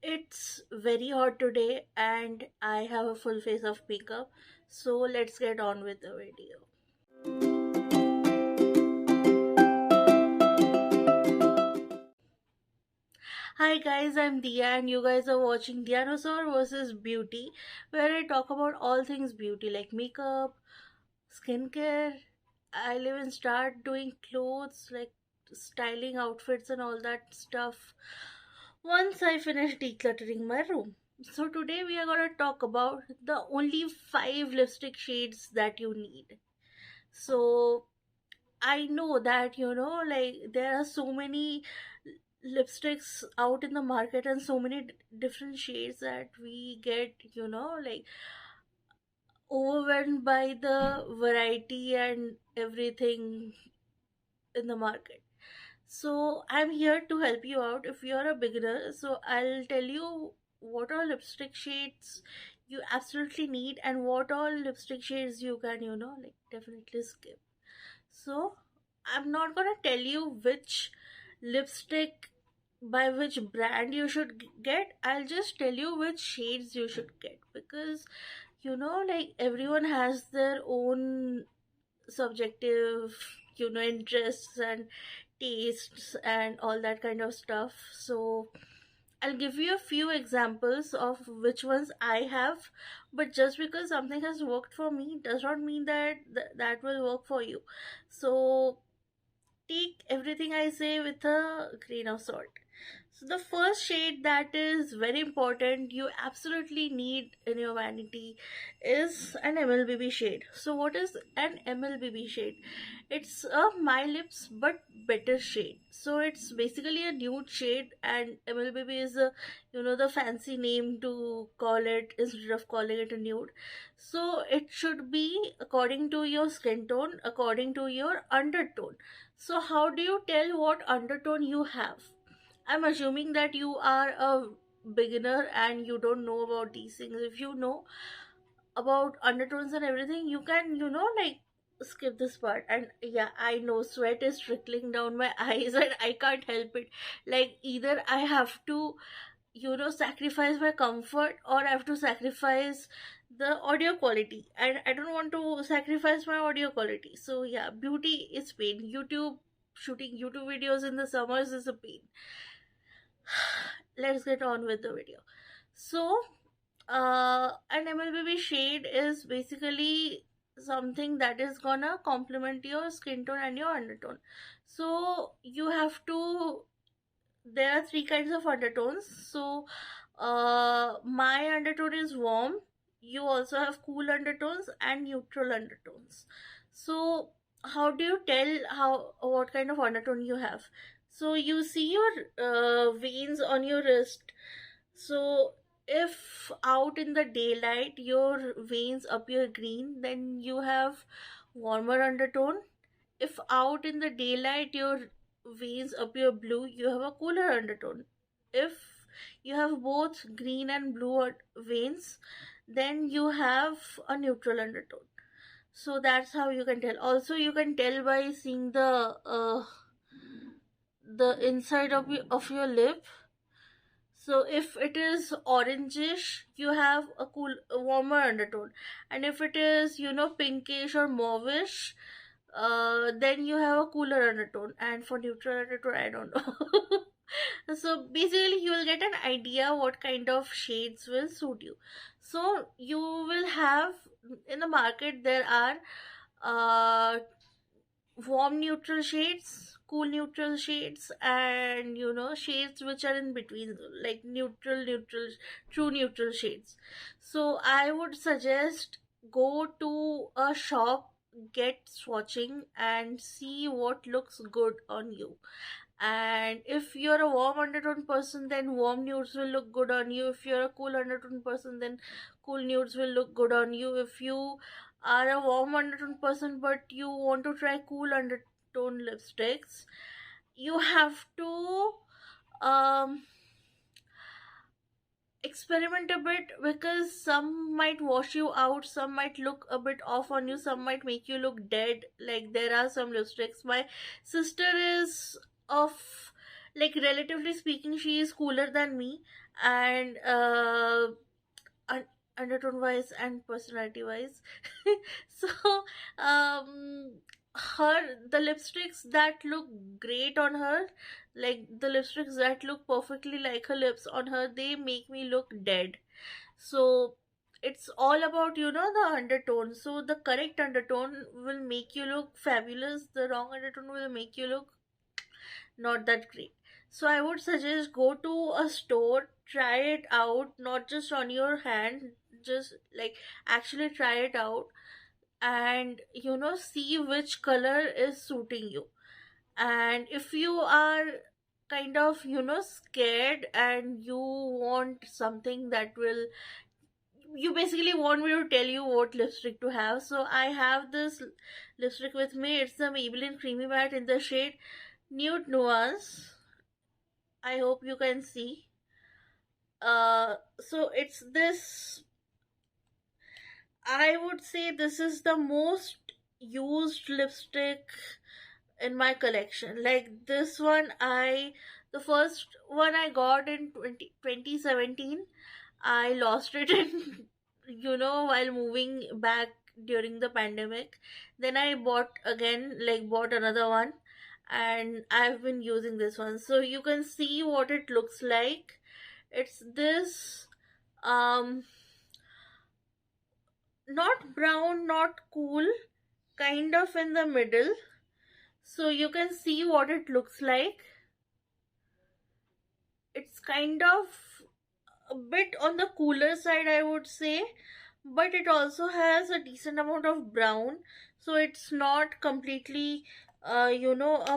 It's very hot today and I have a full face of makeup. So let's get on with the video. Hi guys, I'm Dia and you guys are watching Dinosaur versus Beauty, where I talk about all things beauty like makeup, skincare. I'll even start doing clothes like styling outfits and all that stuff once I finish decluttering my room. So today we are going to talk about the only 5 lipstick shades that you need. So I know that like there are so many lipsticks out in the market and so many different shades that we get like overwhelmed by the variety and everything in the market. So I'm here to help you out if you're a beginner. So I'll tell you what all lipstick shades you absolutely need and what all lipstick shades you can like definitely skip. So I'm not gonna tell you which lipstick by which brand you should get. I'll just tell you which shades you should get, because like everyone has their own subjective interests and tastes and all that kind of stuff. So I'll give you a few examples of which ones I have, but just because something has worked for me does not mean that that will work for you. So take everything I say with a grain of salt. So the first shade that is very important, you absolutely need in your vanity, is an MLBB shade. So what is an MLBB shade? It's a My Lips but better shade. So it's basically a nude shade, and MLBB is a the fancy name to call it instead of calling it a nude. So it should be according to your skin tone, according to your undertone. So how do you tell what undertone you have? I'm assuming that you are a beginner and you don't know about these things. If you know about undertones and everything, you can, like skip this part. And yeah, I know sweat is trickling down my eyes and I can't help it. Like either I have to, sacrifice my comfort or I have to sacrifice the audio quality. And I don't want to sacrifice my audio quality. So yeah, beauty is pain. Shooting YouTube videos in the summers is a pain. Let's get on with the video. So an MLBB shade is basically something that is gonna complement your skin tone and your undertone. So you have to, there are three kinds of undertones. So my undertone is warm. You also have cool undertones and neutral undertones. So how do you tell how what kind of undertone you have? So you see your veins on your wrist. So if out in the daylight your veins appear green, then you have warmer undertone. If out in the daylight your veins appear blue, you have a cooler undertone. If you have both green and blue veins, then you have a neutral undertone. So that's how you can tell. Also, you can tell by seeing the inside of your lip. So if it is orangish, you have a warmer undertone, and if it is pinkish or mauvish, then you have a cooler undertone. And for neutral undertone, I don't know. So basically, you will get an idea what kind of shades will suit you. So you will have in the market there are warm neutral shades, cool neutral shades, and shades which are in between, like neutral, true neutral shades. So I would suggest go to a shop, get swatching and see what looks good on you. And if you're a warm undertone person, then warm nudes will look good on you. If you're a cool undertone person, then cool nudes will look good on you. If you are a warm undertone person but you want to try cool undertone lipsticks, you have to um experiment a bit, because some might wash you out, some might look a bit off on you, some might make you look dead. Like there are some lipsticks, my sister is of like relatively speaking, she is cooler than me, and un- undertone wise and personality wise. So um her the lipsticks that look great on her, like the lipsticks that look perfectly like her lips on her, they make me look dead. So it's all about, the undertone. So the correct undertone will make you look fabulous, the wrong undertone will make you look not that great. So I would suggest go to a store, try it out, not just on your hand, just like actually try it out, and see which color is suiting you. And if you are kind of scared and you want something that will, you basically want me to tell you what lipstick to have, so I have this lipstick with me. It's the Maybelline Creamy Matte in the shade Nude Nuance. I hope you can see. So it's this, I would say this is the most used lipstick in my collection. Like this one, the first one I got in 2017, I lost it in, while moving back during the pandemic. Then I bought again, like bought another one, and I've been using this one. So you can see what it looks like. It's this, um, not brown, not cool, kind of in the middle. So you can see what it looks like. It's kind of a bit on the cooler side, I would say, but it also has a decent amount of brown, so it's not completely, a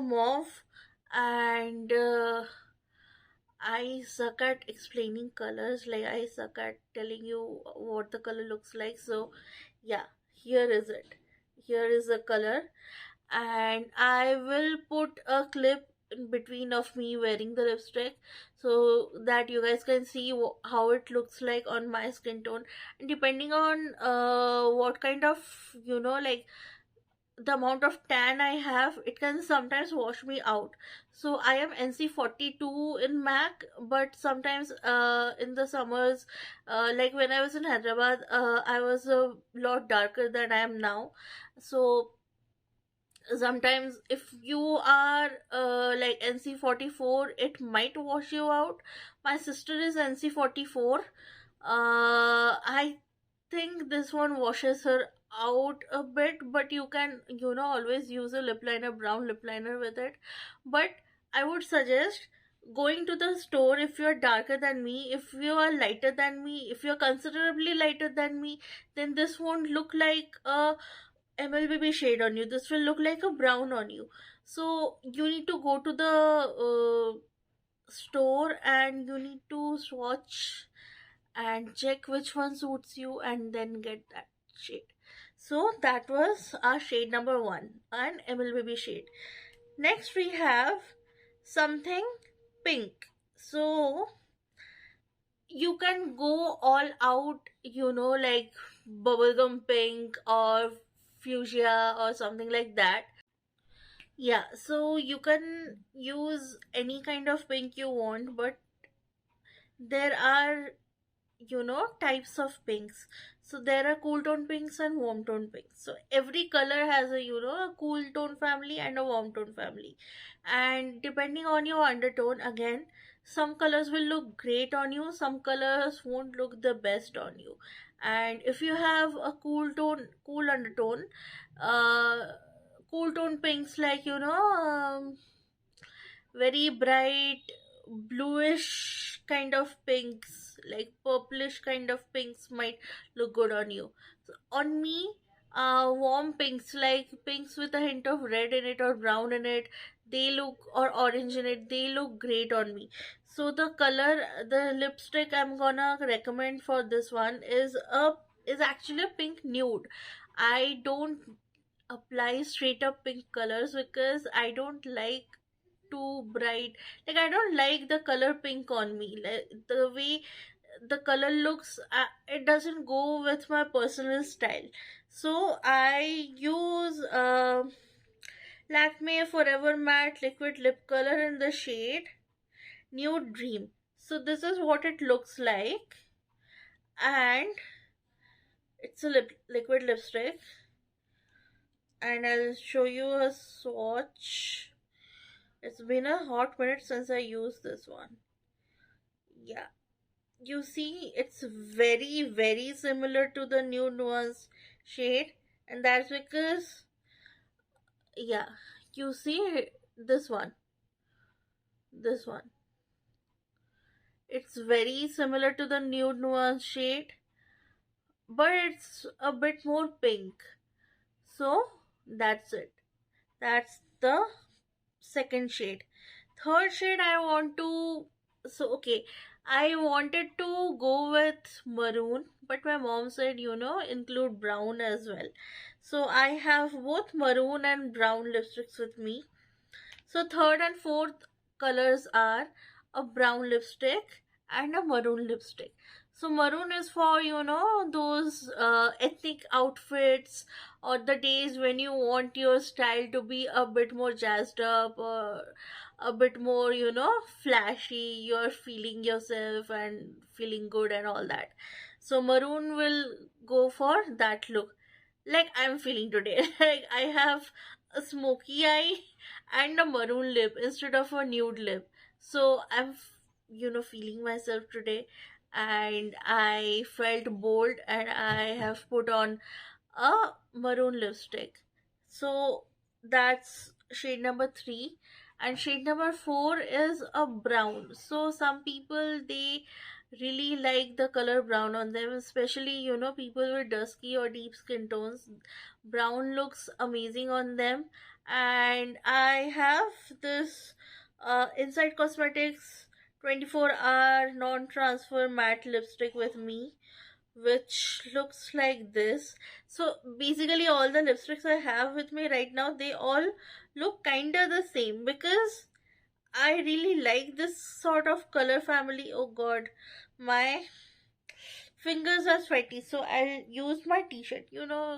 mauve. And I suck at explaining colors, like I suck at telling you what the color looks like. So yeah, here is it. Here is the color, and I will put a clip in between of me wearing the lipstick so that you guys can see how it looks like on my skin tone. And depending on what kind of, like the amount of tan I have, it can sometimes wash me out. So I am NC42 in MAC, but sometimes in the summers, like when I was in Hyderabad, I was a lot darker than I am now. So sometimes if you are like NC44, it might wash you out. My sister is NC44. I think this one washes her out a bit, but you can always use a lip liner, brown lip liner with it. But I would suggest going to the store if you're darker than me. If you are lighter than me, if you're considerably lighter than me, then this won't look like a MLBB shade on you. This will look like a brown on you. So you need to go to the store and you need to swatch and check which one suits you and then get that shade. So that was our shade number one, an MLBB shade. Next we have something pink. So you can go all out, like bubblegum pink or fuchsia or something like that. Yeah, so you can use any kind of pink you want, but there are, types of pinks. So there are cool tone pinks and warm tone pinks. So every color has a, a cool tone family and a warm tone family. And depending on your undertone, again, some colors will look great on you, some colors won't look the best on you. And if you have a cool undertone, uh cool tone pinks, like very bright bluish kind of pinks, like purplish kind of pinks might look good on you. So on me, warm pinks, like pinks with a hint of red in it or brown in it, they look, or orange in it, they look great on me. So the lipstick I'm gonna recommend for this one is actually a pink nude. I don't apply straight up pink colors because I don't like too bright, like I don't like the color pink on me, like the way the color looks, it doesn't go with my personal style. So I use Lakme Forever Matte Liquid Lip Color in the shade Nude Dream. So this is what it looks like, and it's a liquid lipstick, and I'll show you a swatch. It's been a hot minute since I used this one. Yeah, you see, it's very similar to the Nude Nuance shade, and that's because, yeah, you see this one, this one. It's very similar to the Nude Nuance shade, but it's a bit more pink. So that's it. That's the second shade. Third shade I want to, so okay, I wanted to go with maroon, but my mom said, include brown as well. So I have both maroon and brown lipsticks with me. So third and fourth colors are a brown lipstick and a maroon lipstick. So maroon is for, those ethnic outfits, or the days when you want your style to be a bit more jazzed up, or a bit more, flashy. You're feeling yourself and feeling good and all that. So maroon will go for that look, like I'm feeling today. Like I have a smoky eye and a maroon lip instead of a nude lip. So I'm, feeling myself today, and I felt bold, and I have put on a maroon lipstick. So that's shade number 3. And shade number 4 is a brown. So some people, they really like the color brown on them, especially, people with dusky or deep skin tones. Brown looks amazing on them. And I have this Inside Cosmetics 24-hour non-transfer matte lipstick with me, which looks like this. So basically all the lipsticks I have with me right now, they all look kinda the same, because I really like this sort of color family. Oh god, my fingers are sweaty, so I'll use my t-shirt.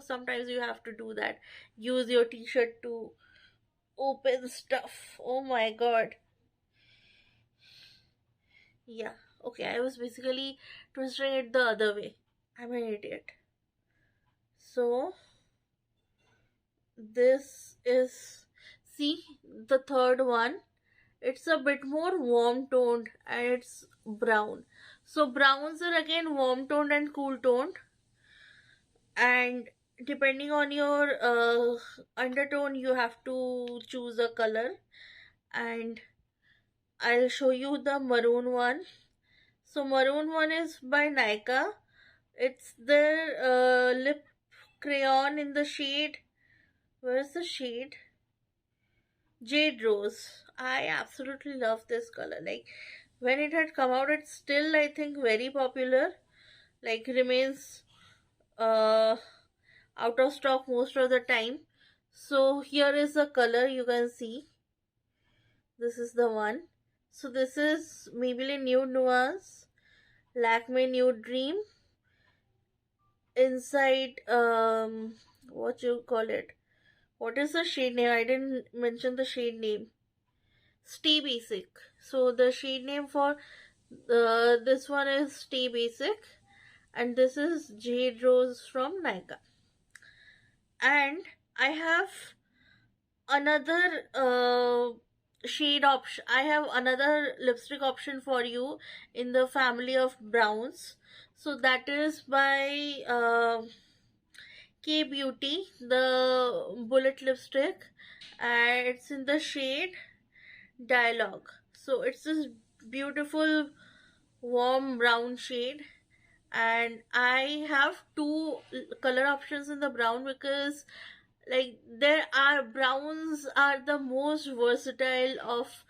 Sometimes you have to do that. Use your t-shirt to open stuff. Oh my god. Yeah, okay, I was basically twisting it the other way. I'm an idiot. So this is, see, the third one. It's a bit more warm toned, and it's brown. So browns are again warm toned and cool toned, and depending on your undertone, you have to choose a color. And I'll show you the maroon one. So maroon one is by Nika. It's their lip crayon in the shade, where's the shade, Jade Rose. I absolutely love this color. Like, when it had come out, it's still, I think, very popular. Like, remains uh out of stock most of the time. So here is the color, you can see. This is the one. So this is Maybelline Nude Nuance, Lakme Nude Dream, inside what you call it? What is the shade name? I didn't mention the shade name. Stay Basic. So the shade name for this one is Stay Basic, and this is Jade Rose from Nika. And I have another shade option. I have another lipstick option for you in the family of browns. So that is by K Beauty, the bullet lipstick, and it's in the shade Dialogue. So it's this beautiful warm brown shade, and I have two color options in the brown, because like there are browns are the most versatile of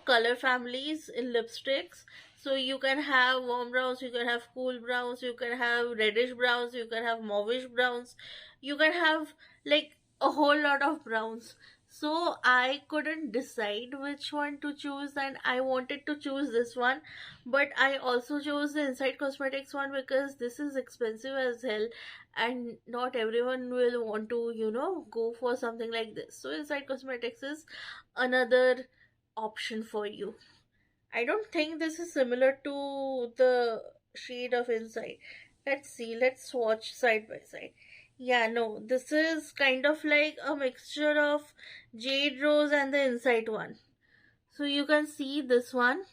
color families in lipsticks. So you can have warm browns, you can have cool browns, you can have reddish browns, you can have mauvish browns, you can have like a whole lot of browns. So I couldn't decide which one to choose, and I wanted to choose this one, but I also chose the Inside Cosmetics one because this is expensive as hell, and not everyone will want to go for something like this. So Inside Cosmetics is another option for you. I don't think this is similar to the shade of inside. Let's see, let's swatch side by side. Yeah, no, this is kind of like a mixture of jade rose and the inside one. So you can see this one,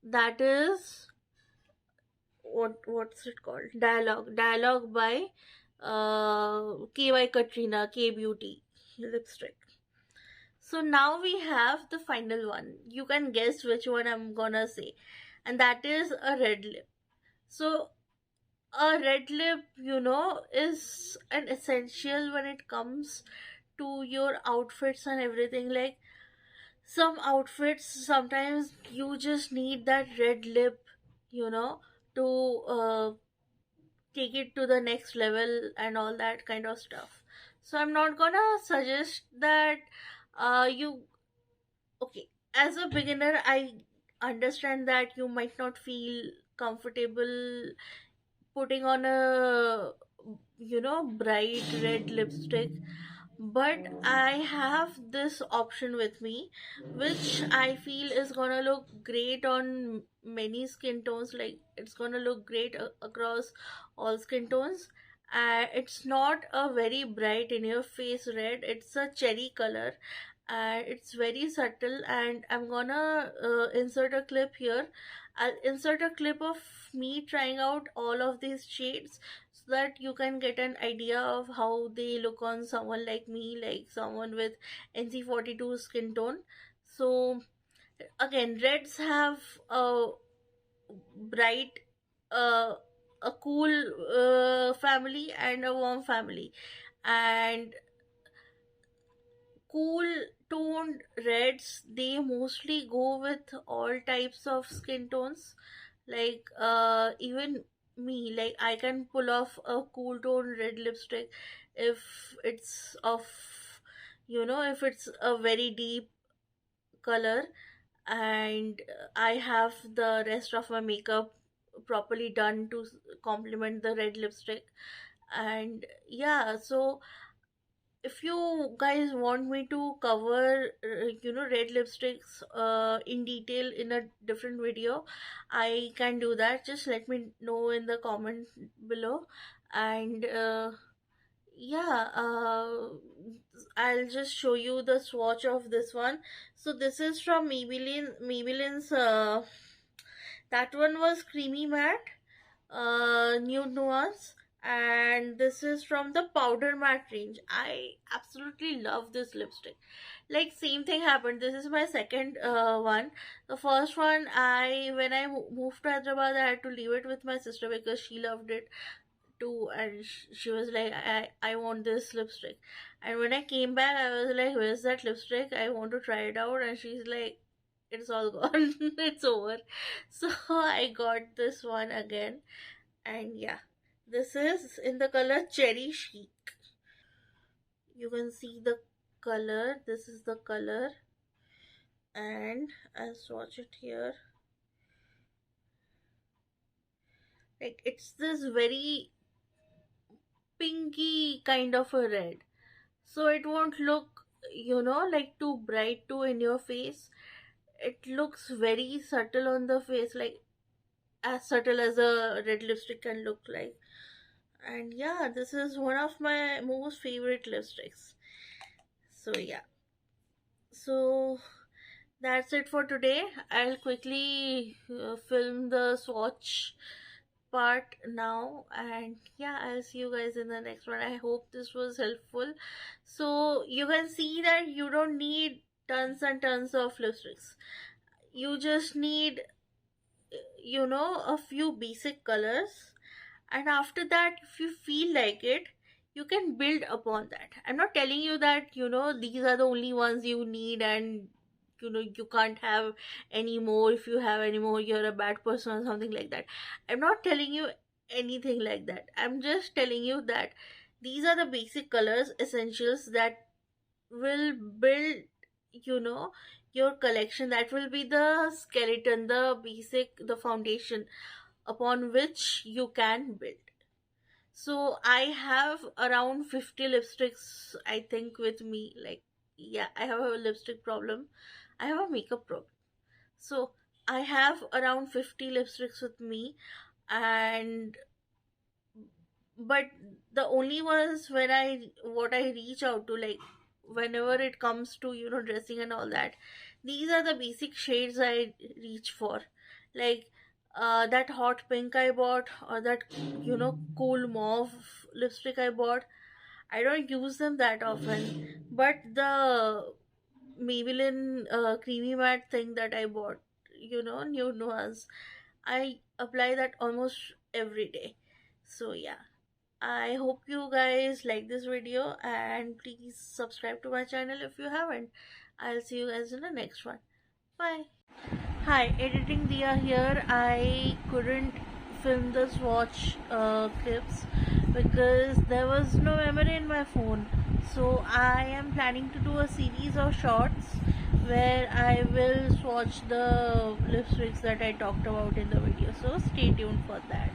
that is what's it called? Dialogue by KY Katrina K Beauty lipstick. So now we have the final one. You can guess which one I'm gonna say, and that is a red lip. So a red lip, is an essential when it comes to your outfits and everything. Like some outfits, sometimes you just need that red lip, you know, to take it to the next level and all that kind of stuff. So I'm not gonna suggest that you okay, as a beginner, I understand that you might not feel comfortable putting on a bright red lipstick, but I have this option with me which I feel is gonna look great on many skin tones. Like it's gonna look great across all skin tones. It's not a very bright in your face red, it's a cherry color, and it's very subtle. And I'm gonna insert a clip here. I'll insert a clip of me trying out all of these shades so that you can get an idea of how they look on someone like me, like someone with NC42 skin tone. So again, reds have a bright, uh, a cool family and a warm family, and cool toned reds, they mostly go with all types of skin tones. Like even me, like I can pull off a cool tone red lipstick if it's of if it's a very deep color, and I have the rest of my makeup properly done to complement the red lipstick. And yeah, so if you guys want me to cover red lipsticks in detail in a different video, I can do that. Just let me know in the comment below. And yeah, I'll just show you the swatch of this one. So this is from Maybelline's that one was creamy matte, nude nuance, and this is from the powder matte range. I absolutely love this lipstick. Like same thing happened. This is my second one. The first one, I when I moved to Hyderabad, I had to leave it with my sister because she loved it too, and she was like, I want this lipstick. And when I came back, I was like, where's that lipstick? I want to try it out. And she's like, it's all gone. It's over. So I got this one again, and yeah, this is in the color cherry chic. You can see the color. This is the color, and I'll swatch it here. Like it's this very pinky kind of a red, so it won't look like too bright too in your face. It looks very subtle on the face, like as subtle as a red lipstick can look like. And yeah, this is one of my most favorite lipsticks. So yeah, so that's it for today. I'll quickly film the swatch part now, and yeah, I'll see you guys in the next one. I hope this was helpful. So you can see that you don't need tons and tons of lipsticks. You just need a few basic colors, and after that, if you feel like it, you can build upon that. I'm not telling you that these are the only ones you need, and you can't have any more. If you have any more, you're a bad person or something like that. I'm not telling you anything like that. I'm just telling you that these are the basic colors essentials that will build you know your collection. That will be the skeleton, the basic, the foundation upon which you can build. So I have around 50 lipsticks, I think, with me. Like, yeah, I have a lipstick problem. I have a makeup problem. So I have around 50 lipsticks with me, and but the only ones when I reach out to, like whenever it comes to, dressing and all that, these are the basic shades I reach for. Like that hot pink I bought, or that cool mauve lipstick I bought. I don't use them that often, but the Maybelline creamy matte thing that I bought, new nuance, I apply that almost every day. So yeah, I hope you guys like this video, and please subscribe to my channel if you haven't. I'll see you guys in the next one. Bye. Hi, editing Dia here. I couldn't film the swatch clips because there was no memory in my phone. So I am planning to do a series of shorts where I will swatch the lipsticks that I talked about in the video. So stay tuned for that.